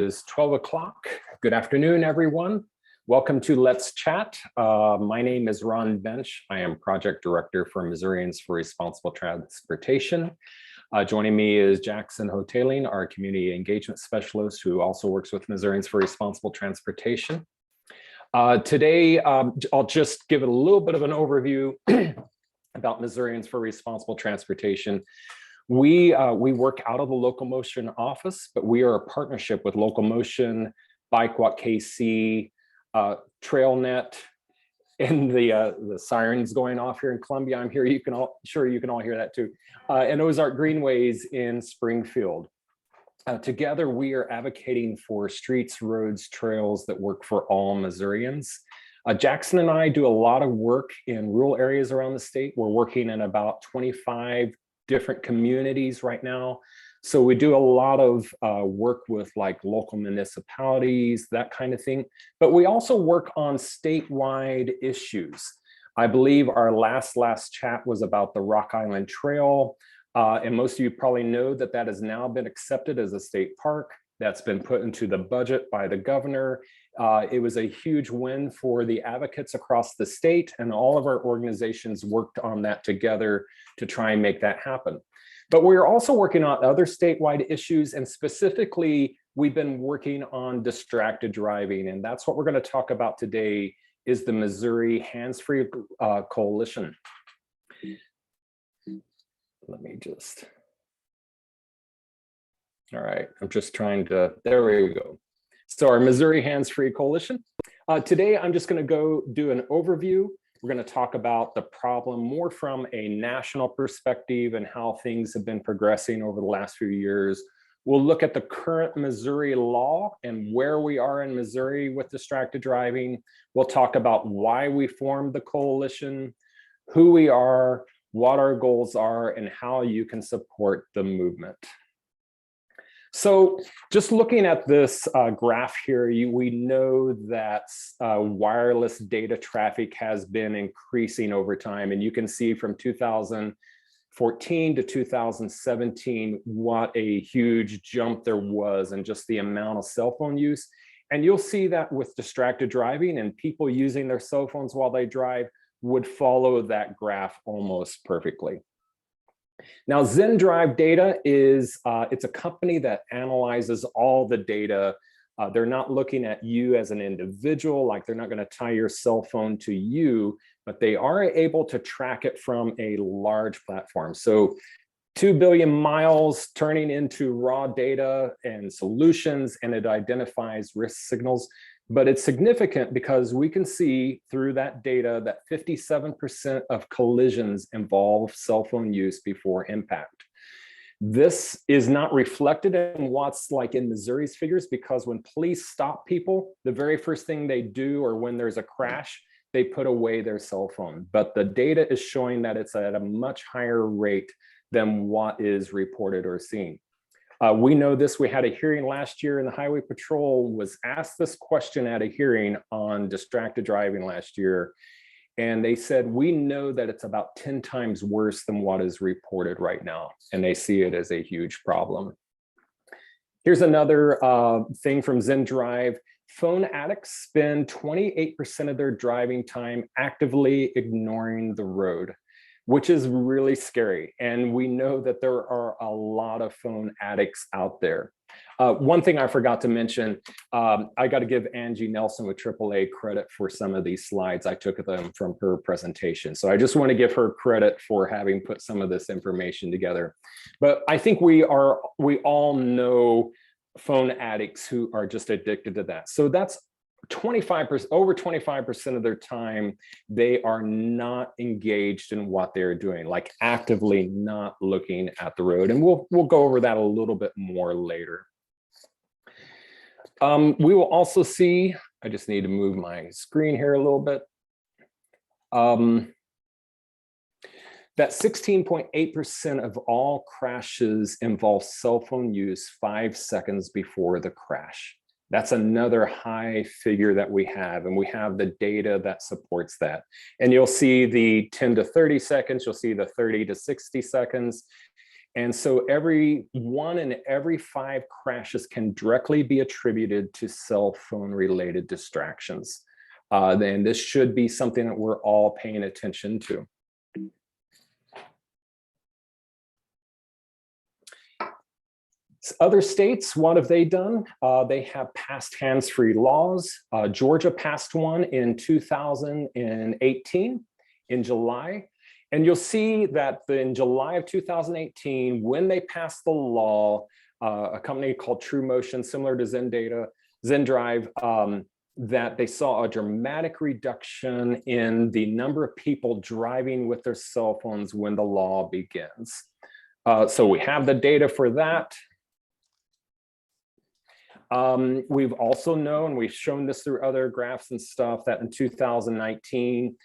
is 12 o'clock. Good afternoon, everyone. Welcome to Let's Chat. My name is Ron Bentch. I am Project Director for Missourians for Responsible Transportation. Joining me is Jackson Hoteling, our Community Engagement Specialist, who also works with Missourians for Responsible Transportation. Today, I'll just give it a little bit of an overview about Missourians for Responsible Transportation. We work out of the Locomotion office, but we are a partnership with Locomotion, Bike Walk KC, TrailNet, and the sirens going off here in Columbia. I'm here. Sure you can all hear that too. And Ozark Greenways in Springfield. Together, we are advocating for streets, roads, trails that work for all Missourians. Jackson and I do a lot of work in rural areas around the state. We're working in about 25 different communities right now. So we do a lot of work with like local municipalities, that kind of thing. But we also work on statewide issues. I believe our last chat was about the Rock Island Trail. And most of you probably know that that has now been accepted as a state park. That's been put into the budget by the governor. It was a huge win for the advocates across the state, and all of our organizations worked on that together to try and make that happen. But we're also working on other statewide issues, and specifically, we've been working on distracted driving, and that's what we're going to talk about today, is the Missouri Hands-Free Coalition. Let me just... All right, I'm just trying to, there we go. So our Missouri Hands-Free Coalition. Today, I'm just gonna go do an overview. We're gonna talk about the problem more from a national perspective and how things have been progressing over the last few years. We'll look at the current Missouri law and where we are in Missouri with distracted driving. We'll talk about why we formed the coalition, who we are, what our goals are, and how you can support the movement. So just looking at this graph here, we know that wireless data traffic has been increasing over time. And you can see from 2014 to 2017, what a huge jump there was in just the amount of cell phone use. And you'll see that with distracted driving, and people using their cell phones while they drive would follow that graph almost perfectly. Now, ZenDrive Data is, it's a company that analyzes all the data. They're not looking at you as an individual, like they're not going to tie your cell phone to you, but they are able to track it from a large platform. So 2 billion miles turning into raw data and solutions, and it identifies risk signals. But it's significant because we can see through that data that 57% of collisions involve cell phone use before impact. This is not reflected in what's like in Missouri's figures, because when police stop people, the very first thing they do, or when there's a crash, they put away their cell phone. But the data is showing that it's at a much higher rate than what is reported or seen. We know this. We had a hearing last year, and the Highway Patrol was asked this question at a hearing on distracted driving last year. And they said, we know that it's about 10 times worse than what is reported right now. And they see it as a huge problem. Here's another thing from ZenDrive. Phone addicts spend 28% of their driving time actively ignoring the road, which is really scary. And we know that there are a lot of phone addicts out there. One thing I forgot to mention, I got to give Angie Nelson with AAA credit for some of these slides. I took them from her presentation. So I just want to give her credit for having put some of this information together. But I think we all know phone addicts who are just addicted to that. So that's 25%, over 25% of their time, they are not engaged in what they're doing, like actively not looking at the road. And we'll go over that a little bit more later. We will also see, I just need to move my screen here a little bit, that 16.8% of all crashes involve cell phone use 5 seconds before the crash. That's another high figure that we have, and we have the data that supports that. And you'll see the 10 to 30 seconds, you'll see the 30 to 60 seconds. And so every 1 in every 5 crashes can directly be attributed to cell phone related distractions. And this should be something that we're all paying attention to. Other states, what have they done? They have passed hands-free laws. Georgia passed one in 2018 in July. And you'll see that in July of 2018, when they passed the law, a company called TrueMotion, similar to ZenDrive, that they saw a dramatic reduction in the number of people driving with their cell phones when the law begins. So we have the data for that. We've also known, we've shown this through other graphs and stuff, that in 2019,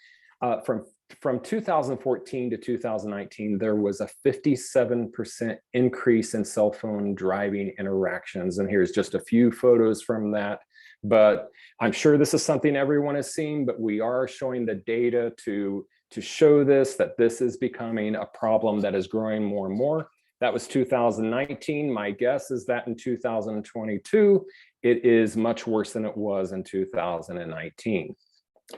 from 2014 to 2019, there was a 57% increase in cell phone driving interactions. And here's just a few photos from that. But I'm sure this is something everyone has seen, but we are showing the data to show this, that this is becoming a problem that is growing more and more. That was 2019. My guess is that in 2022, it is much worse than it was in 2019.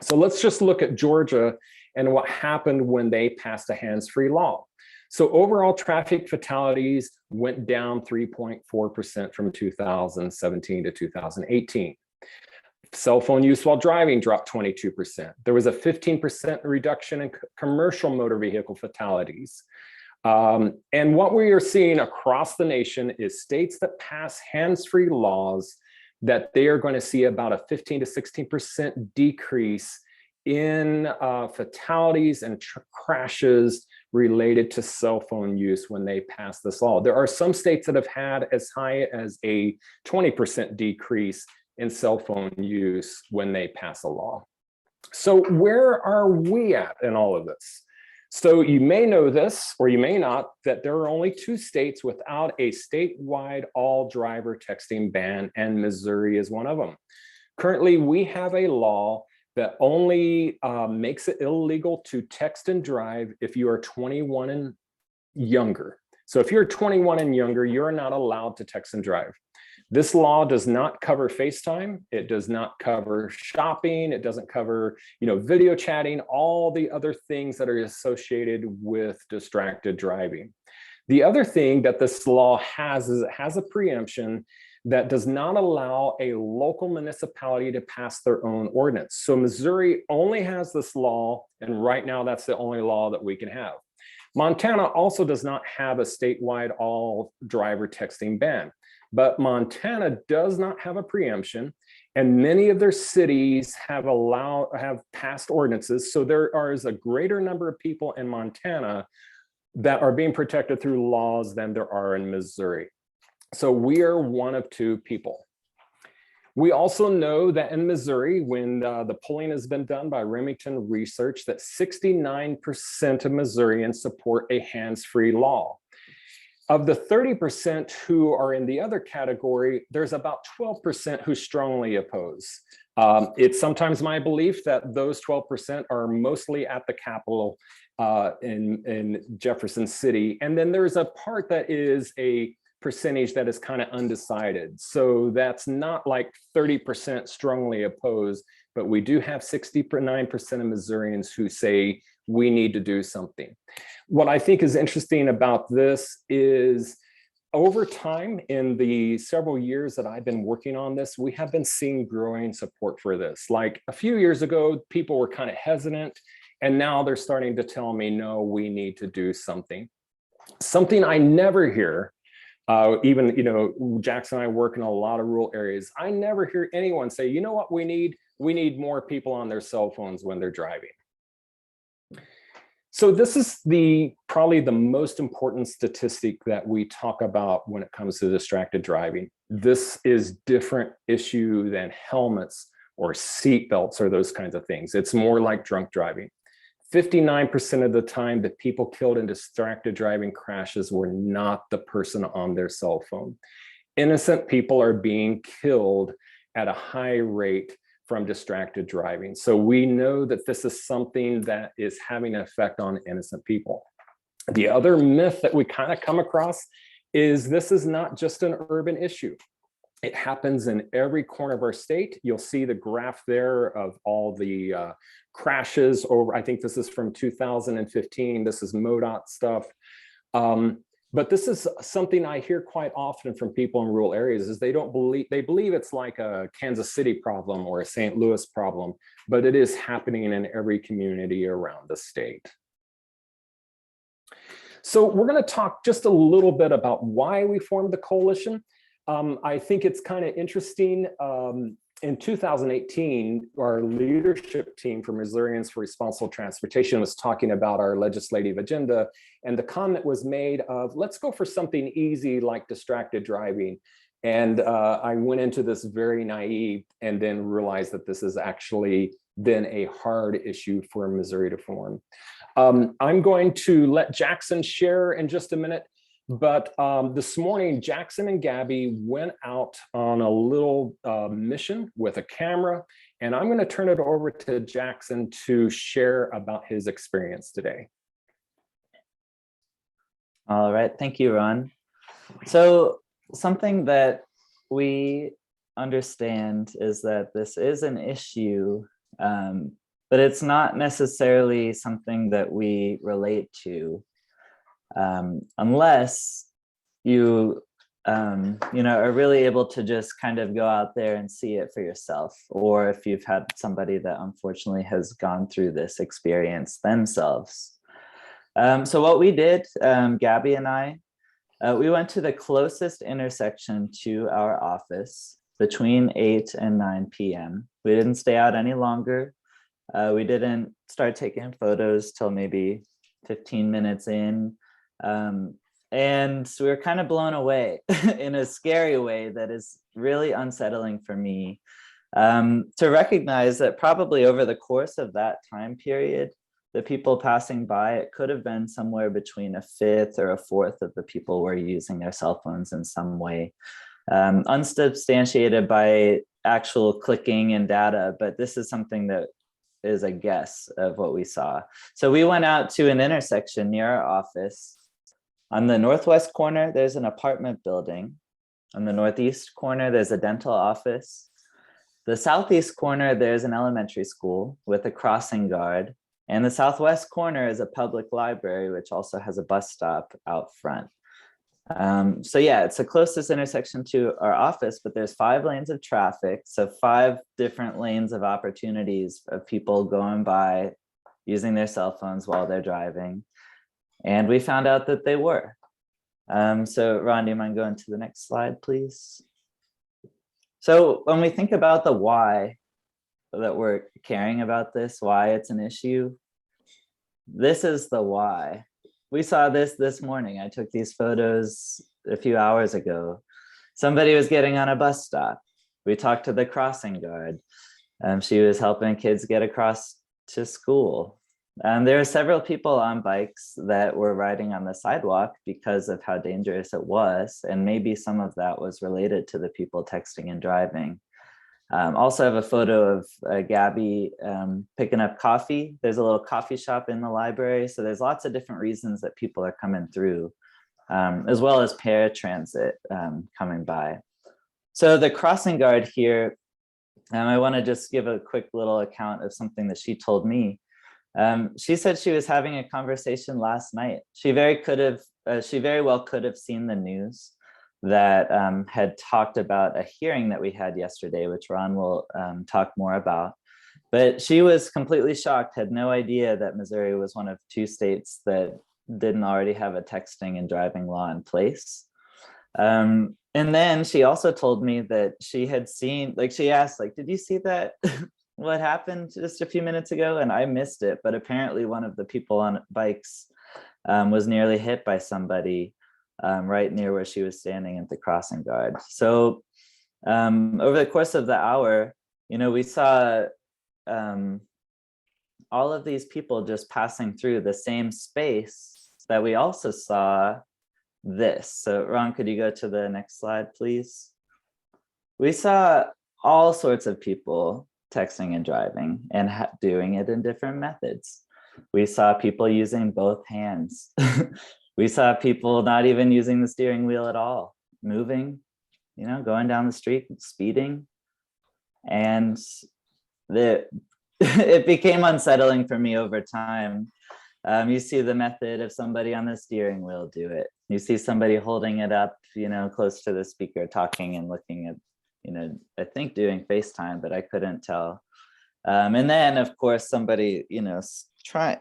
So let's just look at Georgia and what happened when they passed a hands-free law. So overall traffic fatalities went down 3.4% from 2017 to 2018. Cell phone use while driving dropped 22%. There was a 15% reduction in commercial motor vehicle fatalities. And what we are seeing across the nation is states that pass hands-free laws that they are going to see about a 15 to 16% decrease in fatalities and crashes related to cell phone use when they pass this law. There are some states that have had as high as a 20% decrease in cell phone use when they pass a law. So where are we at in all of this? So you may know this, or you may not, that there are only 2 states without a statewide all driver texting ban, and Missouri is one of them. Currently, we have a law that only makes it illegal to text and drive if you are 21 and younger. So if you're 21 and younger, you're not allowed to text and drive. This law does not cover FaceTime. It does not cover shopping. It doesn't cover, video chatting, all the other things that are associated with distracted driving. The other thing that this law has is it has a preemption that does not allow a local municipality to pass their own ordinance. So Missouri only has this law, and right now that's the only law that we can have. Montana also does not have a statewide all driver texting ban. But Montana does not have a preemption, and many of their cities have passed ordinances. So there is a greater number of people in Montana that are being protected through laws than there are in Missouri. So we are one of 2 people. We also know that in Missouri, when the polling has been done by Remington Research, that 69% of Missourians support a hands-free law. Of the 30% who are in the other category, there's about 12% who strongly oppose. It's sometimes my belief that those 12% are mostly at the Capitol in Jefferson City. And then there's a part that is a percentage that is kind of undecided. So that's not like 30% strongly opposed, but we do have 69% of Missourians who say we need to do something. What I think is interesting about this is over time, in the several years that I've been working on this, we have been seeing growing support for this. Like a few years ago, people were kind of hesitant, and now they're starting to tell me, no, we need to do something. Something I never hear, even, Jackson and I work in a lot of rural areas. I never hear anyone say, you know what we need? We need more people on their cell phones when they're driving. So this is probably the most important statistic that we talk about when it comes to distracted driving. This is different issue than helmets or seat belts or those kinds of things. It's more like drunk driving. 59% of the time, the people killed in distracted driving crashes were not the person on their cell phone. Innocent people are being killed at a high rate from distracted driving. So we know that this is something that is having an effect on innocent people. The other myth that we kind of come across is this is not just an urban issue. It happens in every corner of our state. You'll see the graph there of all the crashes over, I think this is from 2015. This is MoDOT stuff. But this is something I hear quite often from people in rural areas is they believe it's like a Kansas City problem or a St. Louis problem, but it is happening in every community around the state. So we're going to talk just a little bit about why we formed the coalition. I think it's kind of interesting. In 2018, our leadership team for Missourians for Responsible Transportation was talking about our legislative agenda, and the comment was made of, let's go for something easy like distracted driving. And I went into this very naive and then realized that this has actually been a hard issue for Missouri to form. I'm going to let Jackson share in just a minute. But this morning, Jackson and Gabby went out on a little mission with a camera, and I'm going to turn it over to Jackson to share about his experience today. All right, thank you, Ron. So something that we understand is that this is an issue, but it's not necessarily something that we relate to. Unless you are really able to just kind of go out there and see it for yourself, or if you've had somebody that unfortunately has gone through this experience themselves. So what we did, Gabby and I, we went to the closest intersection to our office between 8 and 9 p.m. We didn't stay out any longer. We didn't start taking photos till maybe 15 minutes in. And we were kind of blown away in a scary way that is really unsettling for me, to recognize that probably over the course of that time period, the people passing by, it could have been somewhere between a fifth or a fourth of the people were using their cell phones in some way, unsubstantiated by actual clicking and data, but this is something that is a guess of what we saw. So we went out to an intersection near our office. On the northwest corner, there's an apartment building. On the northeast corner, there's a dental office. The southeast corner, there's an elementary school with a crossing guard. And the southwest corner is a public library, which also has a bus stop out front. So yeah, it's the closest intersection to our office, but there's 5 lanes of traffic. So 5 different lanes of opportunities of people going by, using their cell phones while they're driving. And we found out that they were. So Ron, do you mind going to the next slide, please? So when we think about the why that we're caring about this, why it's an issue, this is the why. We saw this morning. I took these photos a few hours ago. Somebody was getting on a bus stop. We talked to the crossing guard. She was helping kids get across to school. There were several people on bikes that were riding on the sidewalk because of how dangerous it was. And maybe some of that was related to the people texting and driving. Also have a photo of Gabby picking up coffee. There's a little coffee shop in the library. So there's lots of different reasons that people are coming through, as well as paratransit coming by. So the crossing guard here, I want to just give a quick little account of something that she told me. She said she was having a conversation last night. She very well could have seen the news that had talked about a hearing that we had yesterday, which Ron will talk more about. But she was completely shocked, had no idea that Missouri was one of 2 states that didn't already have a texting and driving law in place. And then she also told me that she had seen, like she asked, like, did you see that? What happened just a few minutes ago? And I missed it, but apparently one of the people on bikes was nearly hit by somebody right near where she was standing at the crossing guard. So over the course of the hour, we saw all of these people just passing through the same space that we also saw this. So Ron, could you go to the next slide, please? We saw all sorts of people texting and driving and doing it in different methods. We saw people using both hands. We saw people not even using the steering wheel at all, moving, going down the street, speeding. And it became unsettling for me over time. You see the method of somebody on the steering wheel do it. You see somebody holding it up, close to the speaker, talking and looking at, I think doing FaceTime, but I couldn't tell. And then, of course, somebody,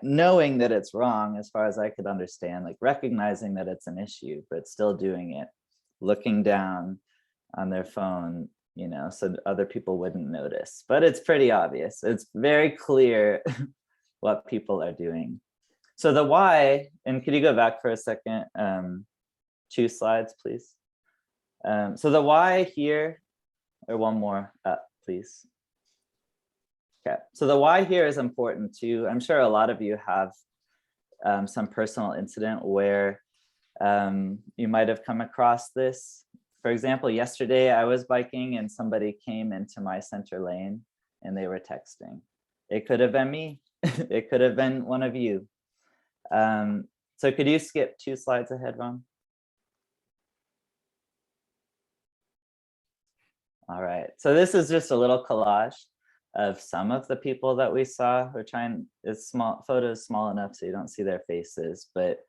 knowing that it's wrong, as far as I could understand, like recognizing that it's an issue, but still doing it, looking down on their phone, so other people wouldn't notice. But it's pretty obvious. It's very clear what people are doing. So the why, and could you go back for a second? 2 slides, please. So the why here, or one more up, please. Okay, so the why here is important too. I'm sure a lot of you have some personal incident where you might have come across this. For example, yesterday I was biking and somebody came into my center lane and they were texting. It could have been me. It could have been one of you. So could you skip 2 slides ahead, Ron? All right, so this is just a little collage of some of the people that we saw. We're trying, it's small, photos small enough so you don't see their faces, but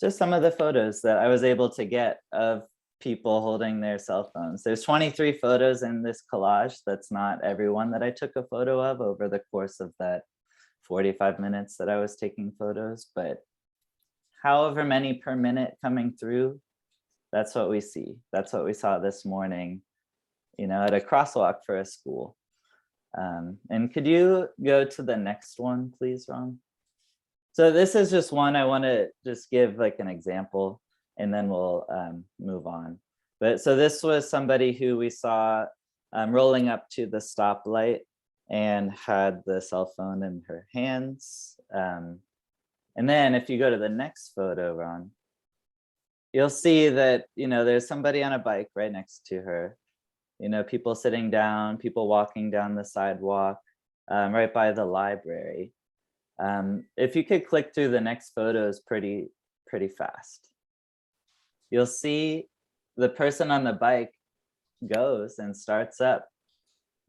just some of the photos that I was able to get of people holding their cell phones. There's 23 photos in this collage. That's not everyone that I took a photo of over the course of that 45 minutes that I was taking photos, but however many per minute coming through, that's what we see. That's what we saw this morning, at a crosswalk for a school. And could you go to the next one, please, Ron? So this is just one I want to just give like an example, and then we'll move on. But so this was somebody who we saw rolling up to the stoplight and had the cell phone in her hands. And then if you go to the next photo, Ron, you'll see that, there's somebody on a bike right next to her, people sitting down, people walking down the sidewalk right by the library. If you could click through the next photos pretty fast, you'll see the person on the bike goes and starts up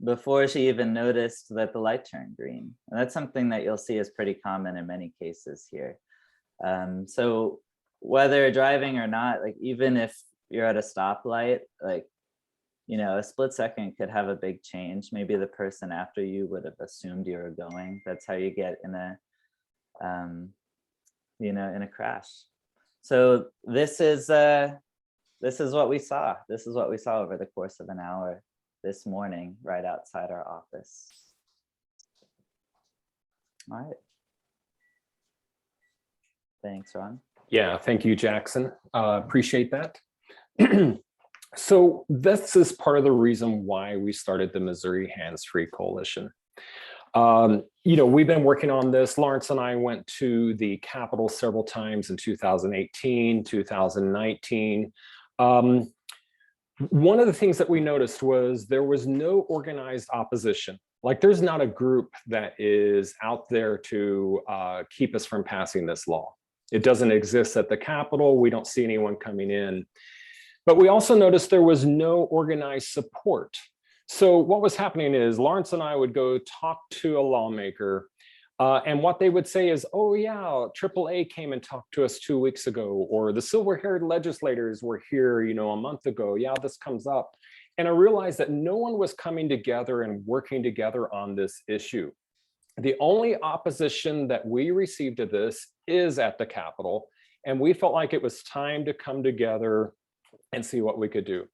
before she even noticed that the light turned green. And that's something that you'll see is pretty common in many cases here. So whether driving or not, like even if you're at a stoplight, like, a split second could have a big change. Maybe the person after you would have assumed you were going. That's how you get in a, in a crash. So this is what we saw. This is what we saw over the course of an hour this morning, right outside our office. All right. Thanks, Ron. Yeah, thank you, Jackson. Appreciate that. So this is part of the reason why we started the Missouri Hands-Free Coalition. We've been working on this. Lawrence and I went to the Capitol several times in 2018, 2019. One of the things that we noticed was there was no organized opposition. Like there's not a group that is out there to keep us from passing this law. It doesn't exist at the Capitol. We don't see anyone coming in. But we also noticed there was no organized support. So what was happening is Lawrence and I would go talk to a lawmaker, and what they would say is, oh yeah, AAA came and talked to us 2 weeks ago, or the silver-haired legislators were here, a month ago. Yeah, this comes up. And I realized that no one was coming together and working together on this issue. The only opposition that we received to this is at the Capitol, and we felt like it was time to come together and see what we could do.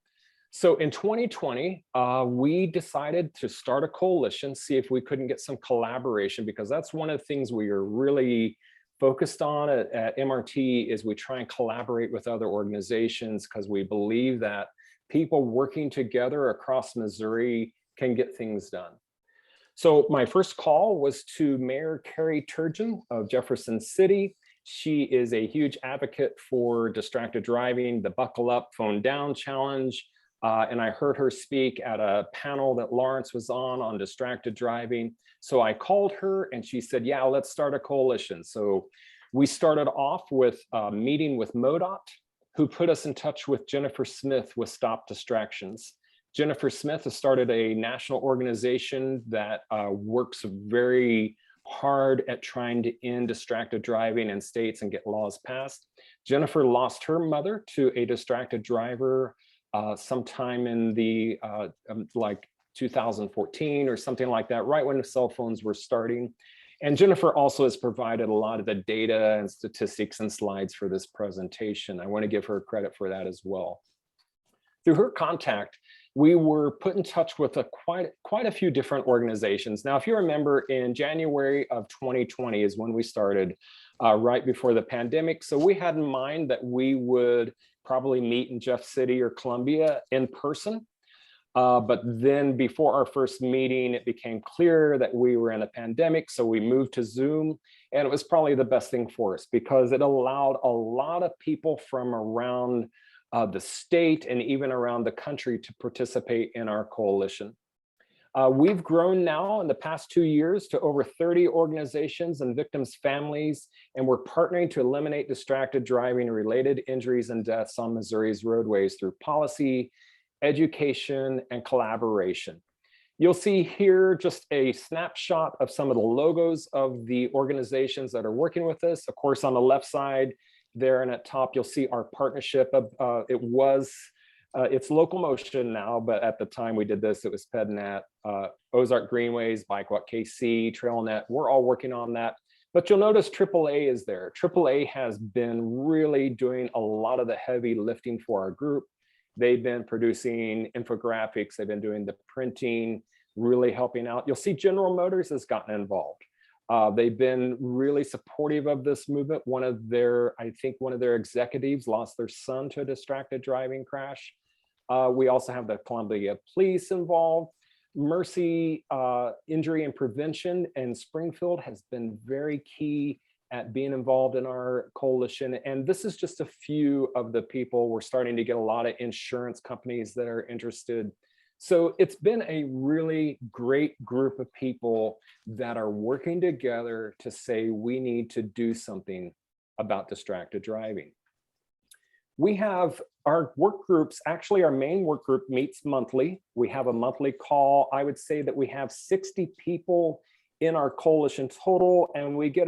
So in 2020, we decided to start a coalition, see if we couldn't get some collaboration, because that's one of the things we are really focused on at MRT is we try and collaborate with other organizations because we believe that people working together across Missouri can get things done. So my first call was to Mayor Carrie Turgeon of Jefferson City. She is a huge advocate for distracted driving, the buckle up, phone down challenge. and I heard her speak at a panel that Lawrence was on distracted driving. So I called her and she said, yeah, let's start a coalition. So we started off with a meeting with MoDOT, who put us in touch with Jennifer Smith with Stop Distractions. Jennifer Smith has started a national organization that works very hard at trying to end distracted driving in states and get laws passed. Jennifer lost her mother to a distracted driver sometime in the like 2014 or something like that, right when the cell phones were starting. And Jennifer also has provided a lot of the data and statistics and slides for this presentation. I want to give her credit for that as well. Through her contact, we were put in touch with quite a few different organizations. Now, if you remember, in January of 2020 is when we started, right before the pandemic. So we had in mind that we would probably meet in Jeff City or Columbia in person. But then before our first meeting, it became clear that we were in a pandemic. So we moved to Zoom, and it was probably the best thing for us because it allowed a lot of people from around the state and even around the country to participate in our coalition. We've grown now in the past 2 years to over 30 organizations and victims' families, and we're partnering to eliminate distracted driving related injuries and deaths on Missouri's roadways through policy, education, and collaboration. You'll see here just a snapshot of some of the logos of the organizations that are working with us. Of course, on the left side there and at top, you'll see our partnership. It's Local Motion now, but at the time we did this, it was PedNet, Ozark Greenways, Bike Walk KC, TrailNet. We're all working on that. But you'll notice AAA is there. AAA has been really doing a lot of the heavy lifting for our group. They've been producing infographics, they've been doing the printing, really helping out. You'll see General Motors has gotten involved. They've been really supportive of this movement. I think one of their executives lost their son to a distracted driving crash. We also have the Columbia Police involved. Mercy Injury and Prevention in Springfield has been very key at being involved in our coalition. And this is just a few of the people. We're starting to get a lot of insurance companies that are interested. So it's been a really great group of people that are working together to say we need to do something about distracted driving. We have our work groups. Actually, our main work group meets monthly. We have a monthly call. I would say that we have 60 people in our coalition total, and we get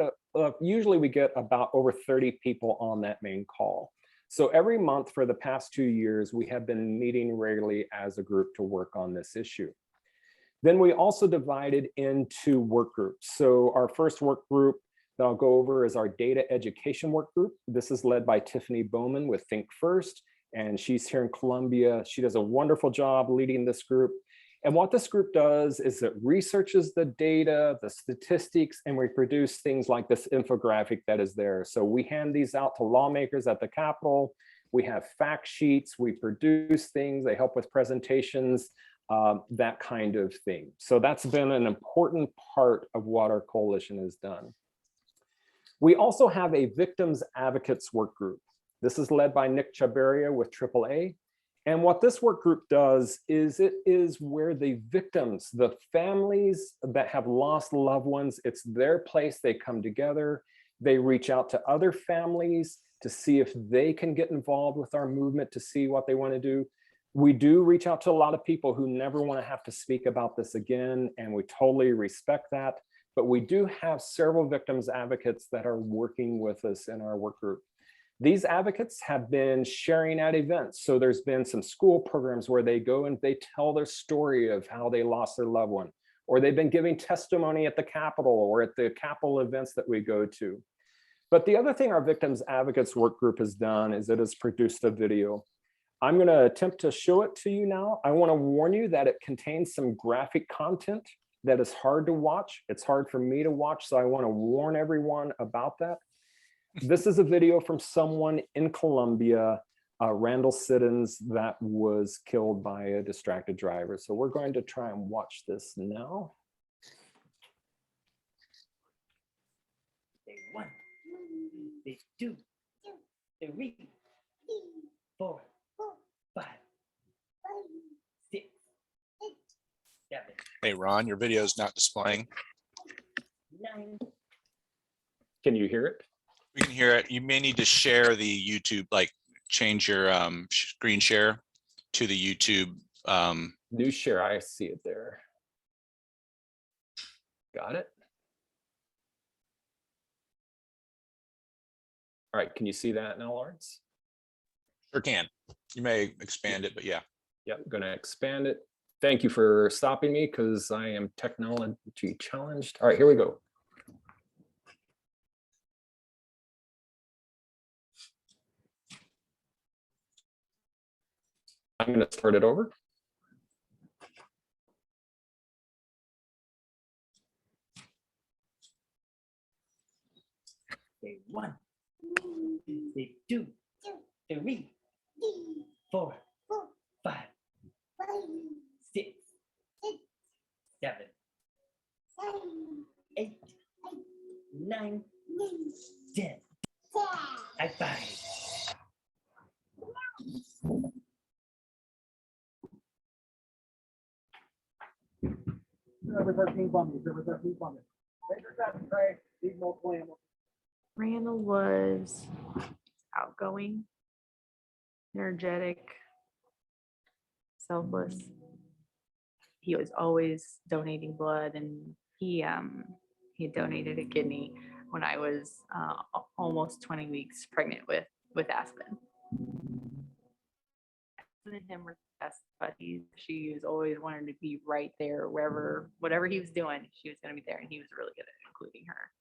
usually we get about over 30 people on that main call. So every month for the past 2 years, we have been meeting regularly as a group to work on this issue. Then we also divided into work groups. So our first work group that I'll go over is our data education work group. This is led by Tiffany Bowman with Think First, and she's here in Columbia. She does a wonderful job leading this group. And what this group does is it researches the data, the statistics, and we produce things like this infographic that is there. So we hand these out to lawmakers at the Capitol. We have fact sheets, we produce things, they help with presentations, that kind of thing. So that's been an important part of what our coalition has done. We also have a victims advocates work group. This is led by Nick Chabarria with AAA. And what this work group does is it is where the victims, the families that have lost loved ones, it's their place. They come together, they reach out to other families to see if they can get involved with our movement, to see what they want to do. We do reach out to a lot of people who never want to have to speak about this again, and we totally respect that. But we do have several victims advocates that are working with us in our work group. These advocates have been sharing at events. So there's been some school programs where they go and they tell their story of how they lost their loved one, or they've been giving testimony at the Capitol or at the Capitol events that we go to. But the other thing our victims advocates work group has done is it has produced a video. I'm going to attempt to show it to you now. I want to warn you that it contains some graphic content that is hard to watch. It's hard for me to watch, so I want to warn everyone about that. This is a video from someone in Columbia, Randall Siddons, that was killed by a distracted driver. So we're going to try and watch this now. Day 1, day 2, day 3, 4, 5, Hey, Ron, your video is not displaying. 9. Can you hear it? We can hear it. You may need to share the YouTube, like change your screen share to the YouTube. New share, I see it there. Got it. All right, can you see that now, Lawrence? Sure can. You may expand it, but yeah. Yep, I'm gonna expand it. Thank you for stopping me because I am technology challenged. All right, here we go. I'm gonna start it over. Say 1. Say 2. 3. 4. 5. 6. 7. 8. 9. 10. High five. Randall was outgoing, energetic, selfless. He was always donating blood, and he donated a kidney when I was almost 20 weeks pregnant with Aspen. Aspen and him were best buddies. She was always wanting to be right there wherever, whatever he was doing, she was going to be there, and he was really good at including her.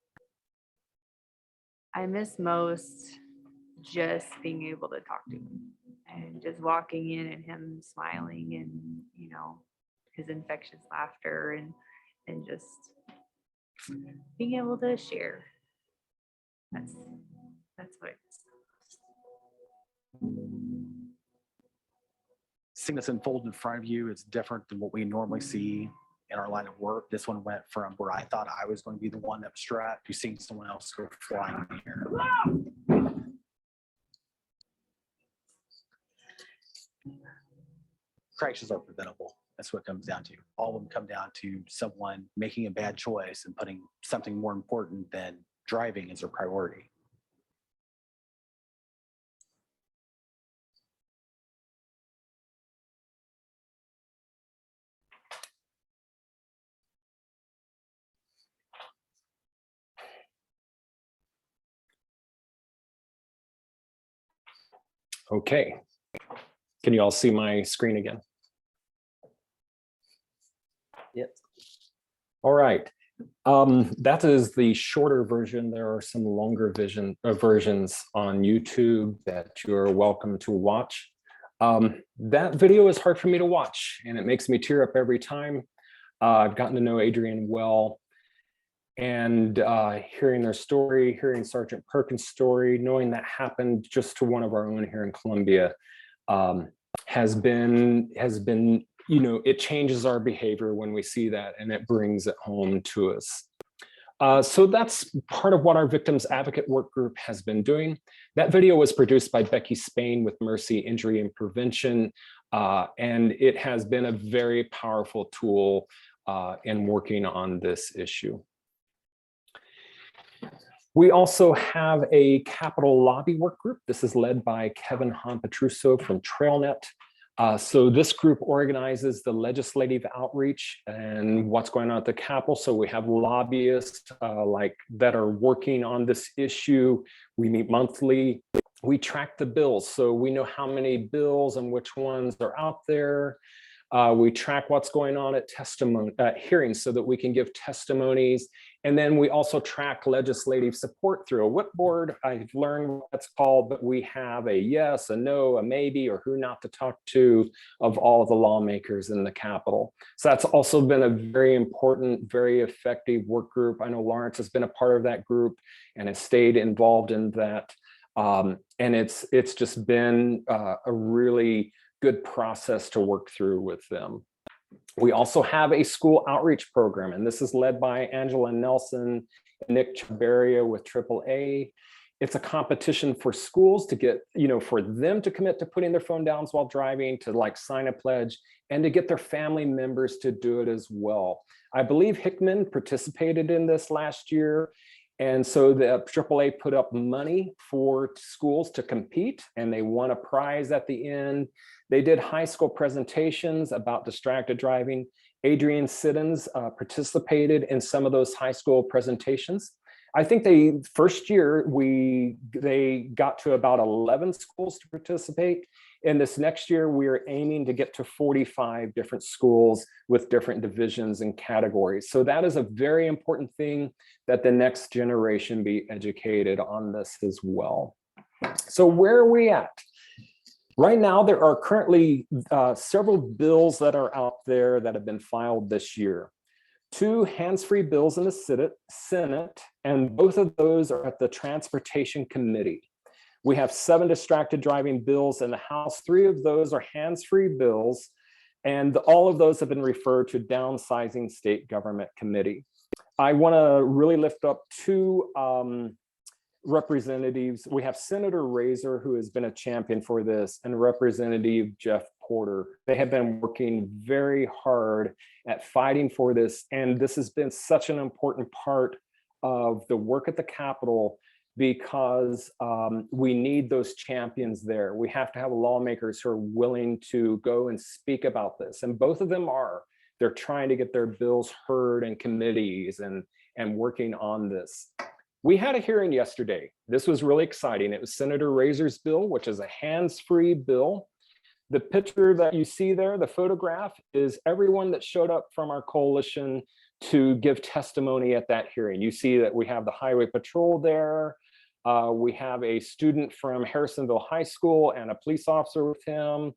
I miss most just being able to talk to him and just walking in and him smiling and, you know, his infectious laughter and just being able to share. That's what it's. Seeing this unfold in front of you is different than what we normally see in our line of work. This one went from where I thought I was going to be the one that was strapped to seeing someone else go flying in the air. Crashes are preventable. That's what it comes down to. All of them come down to someone making a bad choice and putting something more important than driving as their priority. Okay. Can you all see my screen again? Yep. All right. That is the shorter version. There are some longer versions on YouTube that you're welcome to watch. That video is hard for me to watch, and it makes me tear up every time. I've gotten to know Adrian well, and hearing their story, hearing Sergeant Perkins' story, knowing that happened just to one of our own here in Columbia, has been, you know, it changes our behavior when we see that, and it brings it home to us. So that's part of what our Victims Advocate Work Group has been doing. That video was produced by Becky Spain with Mercy Injury and Prevention, and it has been a very powerful tool in working on this issue. We also have a Capitol Lobby Work Group. This is led by Kevin Honpetruso from TrailNet. So this group organizes the legislative outreach and what's going on at the Capitol. So we have lobbyists that are working on this issue. We meet monthly. We track the bills, so we know how many bills and which ones are out there. We track what's going on at hearings so that we can give testimonies. And then we also track legislative support through a whip board. I've learned what that's called, but we have a yes, a no, a maybe, or who not to talk to of all of the lawmakers in the Capitol. So that's also been a very important, very effective work group. I know Lawrence has been a part of that group and has stayed involved in that. And it's just been a really good process to work through with them. We also have a school outreach program, and this is led by Angela Nelson and Nick Chabarria with AAA. It's a competition for schools to get, for them to commit to putting their phone down while driving, to like sign a pledge, and to get their family members to do it as well. I believe Hickman participated in this last year. And so the AAA put up money for schools to compete, and they won a prize at the end. They did high school presentations about distracted driving. Adrian Siddons participated in some of those high school presentations. I think first year they got to about 11 schools to participate. And this next year, we're aiming to get to 45 different schools with different divisions and categories. So that is a very important thing, that the next generation be educated on this as well. So where are we at? Right now, there are currently several bills that are out there that have been filed this year. 2 hands-free bills in the Senate, and both of those are at the Transportation Committee. We have 7 distracted driving bills in the House. 3 of those are hands-free bills, and all of those have been referred to Downsizing State Government Committee. I want to really lift up 2 representatives. We have Senator Razor, who has been a champion for this, and Representative Jeff Porter. They have been working very hard at fighting for this, and this has been such an important part of the work at the Capitol, because we need those champions there. We have to have lawmakers who are willing to go and speak about this, and both of them are. They're trying to get their bills heard in committees and working on this. We had a hearing yesterday. This was really exciting. It was Senator Razor's bill, which is a hands-free bill. The picture that you see there, the photograph, is everyone that showed up from our coalition to give testimony at that hearing. You see that we have the Highway Patrol there. We have a student from Harrisonville High School and a police officer with him.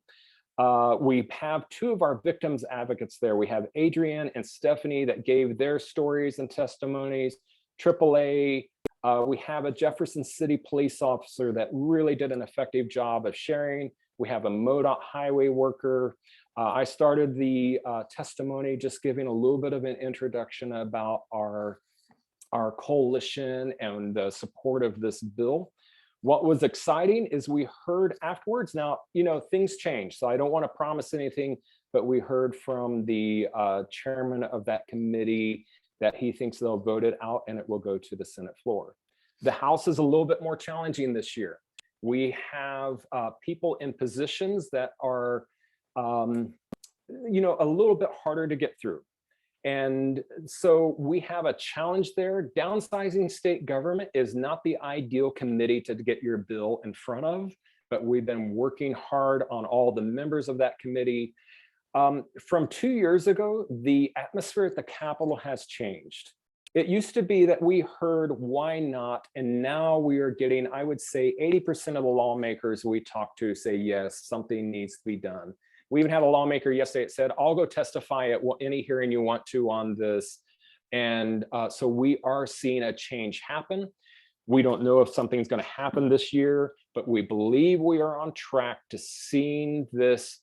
We have 2 of our victims advocates there. We have Adrian and Stephanie that gave their stories and testimonies. AAA, we have a Jefferson City police officer that really did an effective job of sharing. We have a MoDOT highway worker. I started the testimony just giving a little bit of an introduction about our coalition and the support of this bill. What was exciting is we heard afterwards. Now, things change, so I don't want to promise anything, but we heard from the chairman of that committee that he thinks they'll vote it out and it will go to the Senate floor. The House is a little bit more challenging this year. We have people in positions that are, a little bit harder to get through. And so we have a challenge there. Downsizing state government is not the ideal committee to get your bill in front of, but we've been working hard on all the members of that committee. From 2 years ago, the atmosphere at the Capitol has changed. It used to be that we heard why not, and now we are getting, I would say 80% of the lawmakers we talk to say, yes, something needs to be done. We even had a lawmaker yesterday that said, I'll go testify at any hearing you want to on this. And so we are seeing a change happen. We don't know if something's going to happen this year, but we believe we are on track to seeing this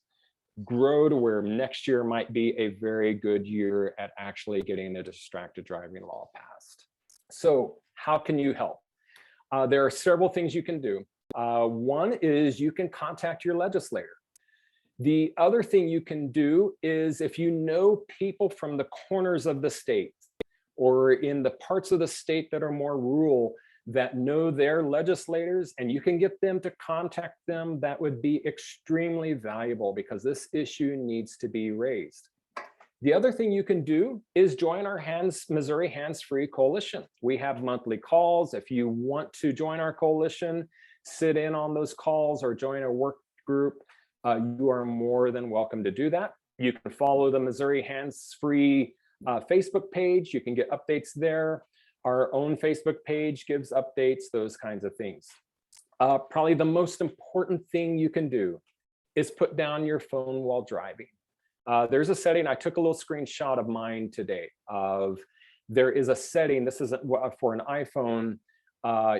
grow to where next year might be a very good year at actually getting the distracted driving law passed. So how can you help? There are several things you can do. One is you can contact your legislator. The other thing you can do is, if you know people from the corners of the state or in the parts of the state that are more rural that know their legislators, and you can get them to contact them, that would be extremely valuable, because this issue needs to be raised. The other thing you can do is join our Missouri Hands-Free Coalition. We have monthly calls. If you want to join our coalition, sit in on those calls or join a work group, you are more than welcome to do that. You can follow the Missouri Hands-Free Facebook page. You can get updates there. Our own Facebook page gives updates, those kinds of things. Probably the most important thing you can do is put down your phone while driving. There's a setting, I took a little screenshot of mine today, there is a setting, this is for an iPhone,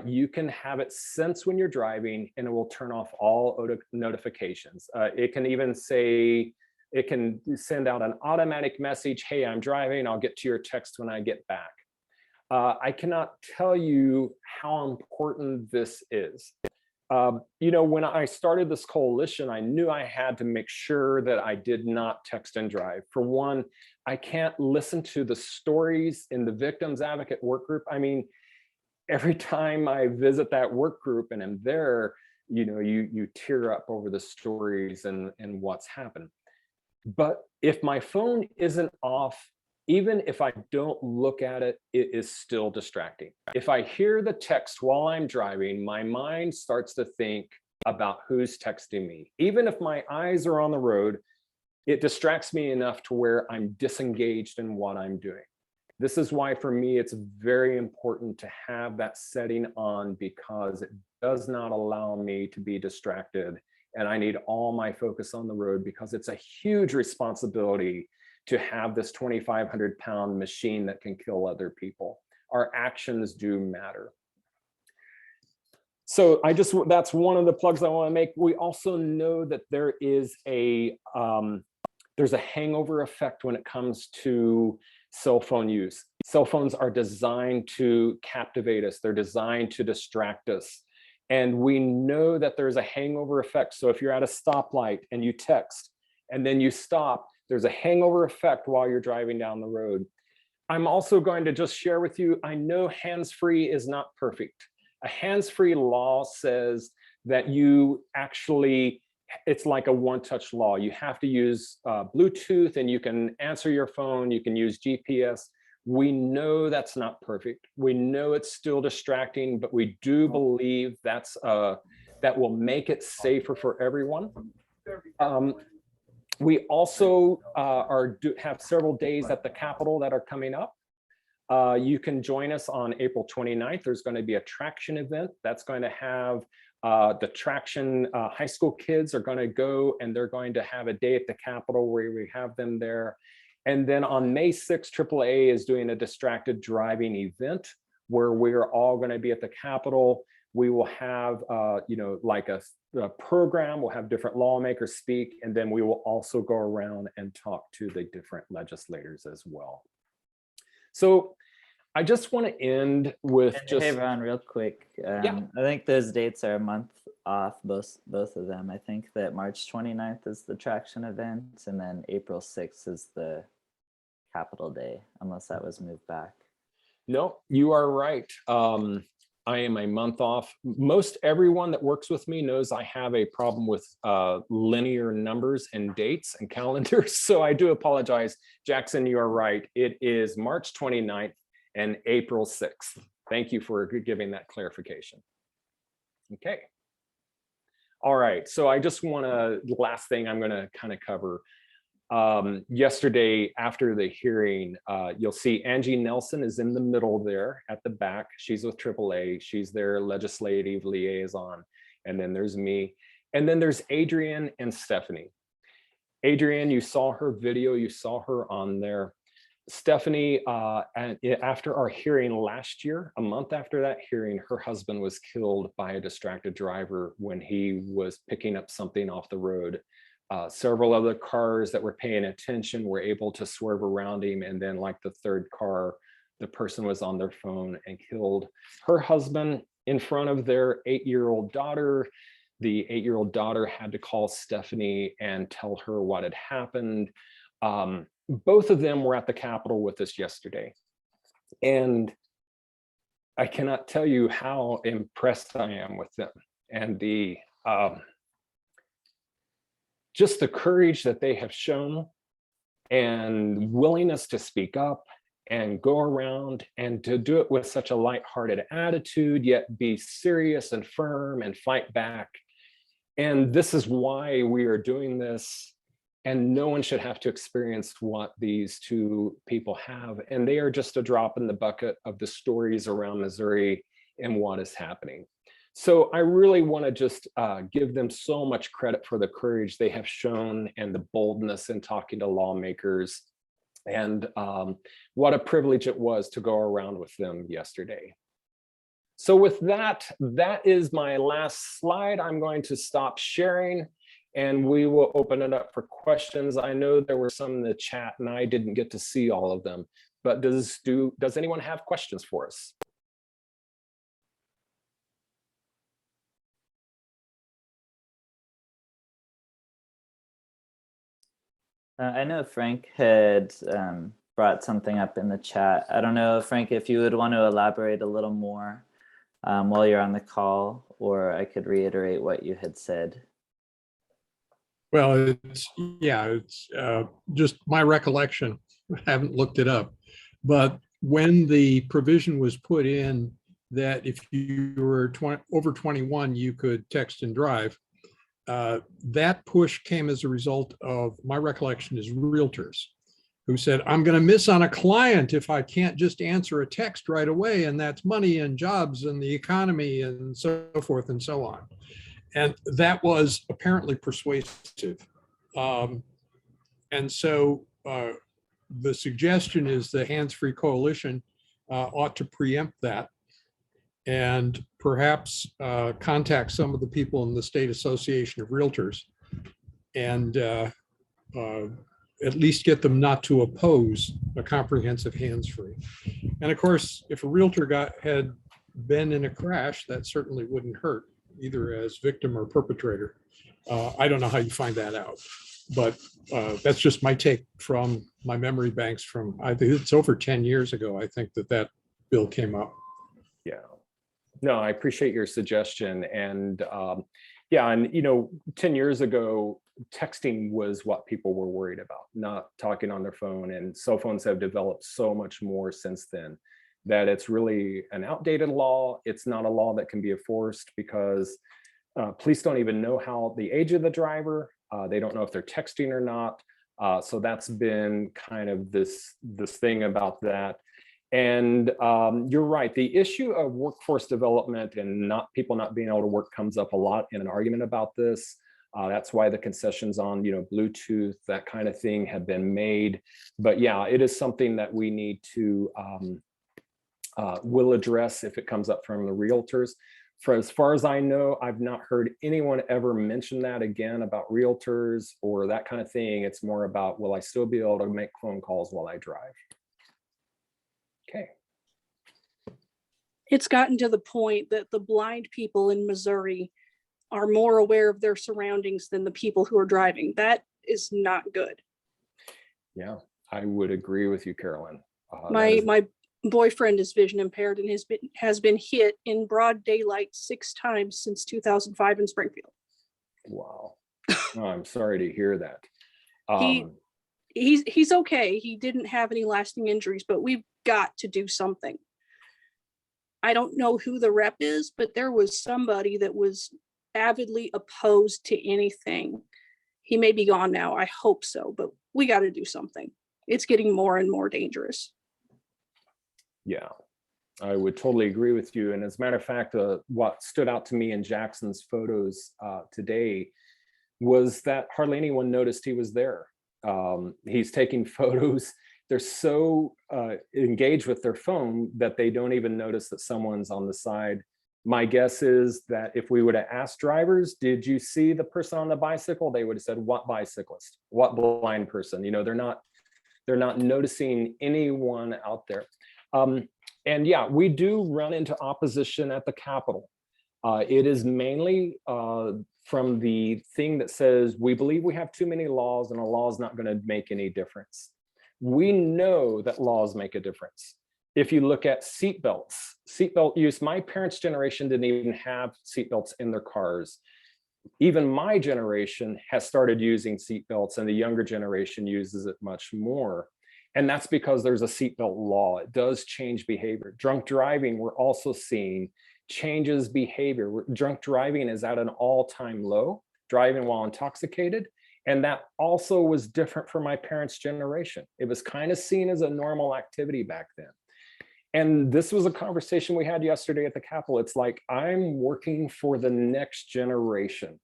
you can have it sense when you're driving and it will turn off all notifications. It can even say, it can send out an automatic message, hey, I'm driving, I'll get to your text when I get back. I cannot tell you how important this is. When I started this coalition, I knew I had to make sure that I did not text and drive. For one, I can't listen to the stories in the Victims Advocate work group. I mean, every time I visit that work group and am there, you tear up over the stories and what's happened. But if my phone isn't off, even if I don't look at it, it is still distracting. If I hear the text while I'm driving, my mind starts to think about who's texting me. Even if my eyes are on the road, it distracts me enough to where I'm disengaged in what I'm doing. This is why for me, it's very important to have that setting on, because it does not allow me to be distracted. And I need all my focus on the road, because it's a huge responsibility to have this 2,500-pound machine that can kill other people. Our actions do matter. So that's one of the plugs I want to make. We also know that there is there's a hangover effect when it comes to cell phone use. Cell phones are designed to captivate us. They're designed to distract us. And we know that there's a hangover effect. So if you're at a stoplight and you text and then you stop, there's a hangover effect while you're driving down the road. I'm also going to just share with you, I know hands-free is not perfect. A hands-free law says that you actually, it's like a one-touch law. You have to use Bluetooth, and you can answer your phone, you can use GPS. We know that's not perfect. We know it's still distracting, but we do believe that will make it safer for everyone. We also have several days at the Capitol that are coming up. You can join us on April 29th. There's going to be a traction event that's going to have the traction high school kids are going to go, and they're going to have a day at the Capitol where we have them there. And then on May 6th, AAA is doing a distracted driving event where we're all going to be at the Capitol. We will have, like a program. We'll have different lawmakers speak, and then we will also go around and talk to the different legislators as well. So I just want to end with Hey, Ron, real quick. Yeah. I think those dates are a month off, both of them. I think that March 29th is the traction event, and then April 6th is the Capitol Day, unless that was moved back. No, you are right. I am a month off. Most everyone that works with me knows I have a problem with linear numbers and dates and calendars. So I do apologize. Jackson, you are right. It is March 29th and April 6th. Thank you for giving that clarification. Okay. All right. So I just want to, the last thing I'm going to kind of cover. Yesterday after the hearing, you'll see Angie Nelson is in the middle there at the back. She's with AAA. She's their legislative liaison. And then there's me. And then there's Adrienne and Stephanie. Adrienne, you saw her video. You saw her on there. Stephanie, after our hearing last year, a month after that hearing, her husband was killed by a distracted driver when he was picking up something off the road. Several other cars that were paying attention were able to swerve around him. And then like the third car, the person was on their phone and killed her husband in front of their 8-year-old daughter. The 8-year-old daughter had to call Stephanie and tell her what had happened. Both of them were at the Capitol with us yesterday. And I cannot tell you how impressed I am with them and the just the courage that they have shown and willingness to speak up and go around and to do it with such a lighthearted attitude, yet be serious and firm and fight back. And this is why we are doing this. And no one should have to experience what these two people have. And they are just a drop in the bucket of the stories around Missouri and what is happening. So I really want to just give them so much credit for the courage they have shown and the boldness in talking to lawmakers. And what a privilege it was to go around with them yesterday. So with that, that is my last slide. I'm going to stop sharing and we will open it up for questions. I know there were some in the chat and I didn't get to see all of them, but does anyone have questions for us? I know Frank had brought something up in the chat. I don't know, Frank, if you would want to elaborate a little more while you're on the call, or I could reiterate what you had said. Well, it's just my recollection. I haven't looked it up, but when the provision was put in that if you were over 21, you could text and drive, that push came as a result of, my recollection is, realtors who said, I'm going to miss on a client if I can't just answer a text right away, and that's money and jobs and the economy and so forth and so on. And that was apparently persuasive. And so the suggestion is the Hands-Free Coalition ought to preempt that and perhaps contact some of the people in the State Association of Realtors and at least get them not to oppose a comprehensive hands-free. And of course, if a realtor had been in a crash, that certainly wouldn't hurt, either as victim or perpetrator. I don't know how you find that out, but that's just my take from my memory banks from, I think it's over 10 years ago, I think that bill came up. Yeah. No, I appreciate your suggestion. And yeah, and 10 years ago, texting was what people were worried about, not talking on their phone. And cell phones have developed so much more since then that it's really an outdated law. It's not a law that can be enforced because police don't even know how the age of the driver. They don't know if they're texting or not. So that's been kind of this thing about that. And you're right. The issue of workforce development and people not being able to work comes up a lot in an argument about this. That's why the concessions on, Bluetooth, that kind of thing have been made. But yeah, it is something that we need to will address if it comes up from the realtors. For as far as I know, I've not heard anyone ever mention that again about realtors or that kind of thing. It's more about, will I still be able to make phone calls while I drive? Okay. It's gotten to the point that the blind people in Missouri are more aware of their surroundings than the people who are driving. That is not good. Yeah, I would agree with you, Carolyn. My boyfriend is vision impaired and has been hit in broad daylight 6 times since 2005 in Springfield. Wow. Oh, I'm sorry to hear that. He's okay. He didn't have any lasting injuries, but we've got to do something. I don't know who the rep is, but there was somebody that was avidly opposed to anything. He may be gone now. I hope so, but we got to do something. It's getting more and more dangerous. Yeah, I would totally agree with you. And as a matter of fact, what stood out to me in Jackson's photos today was that hardly anyone noticed he was there. He's taking photos. They're so engaged with their phone that they don't even notice that someone's on the side. My guess is that if we would have asked drivers, did you see the person on the bicycle? They would have said, what bicyclist? What blind person? They're not noticing anyone out there. And yeah, we do run into opposition at the Capitol. It is mainly from the thing that says, we believe we have too many laws and a law is not going to make any difference. We know that laws make a difference. If you look at seatbelt use, my parents' generation didn't even have seatbelts in their cars. Even my generation has started using seatbelts, and the younger generation uses it much more. And that's because there's a seatbelt law. It does change behavior. Drunk driving, we're also seeing changes behavior. Drunk driving is at an all-time low, driving while intoxicated. And that also was different for my parents' generation. It was kind of seen as a normal activity back then. And this was a conversation we had yesterday at the Capitol. It's like, I'm working for the next generation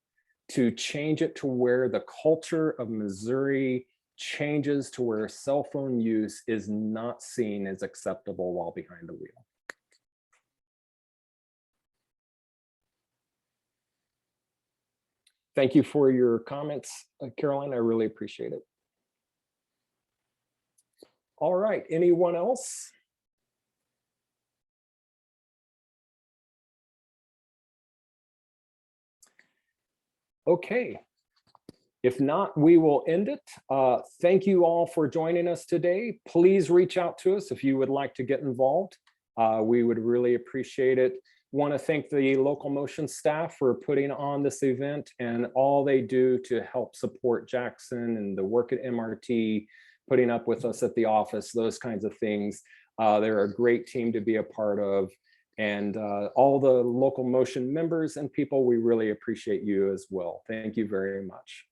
to change it to where the culture of Missouri changes to where cell phone use is not seen as acceptable while behind the wheel. Thank you for your comments, Caroline. I really appreciate it. All right, anyone else? Okay. If not, we will end it. Thank you all for joining us today. Please reach out to us if you would like to get involved. We would really appreciate it. Want to thank the Local Motion staff for putting on this event and all they do to help support Jackson and the work at MRT, putting up with us at the office, those kinds of things. They're a great team to be a part of. And all the Local Motion members and people, we really appreciate you as well. Thank you very much.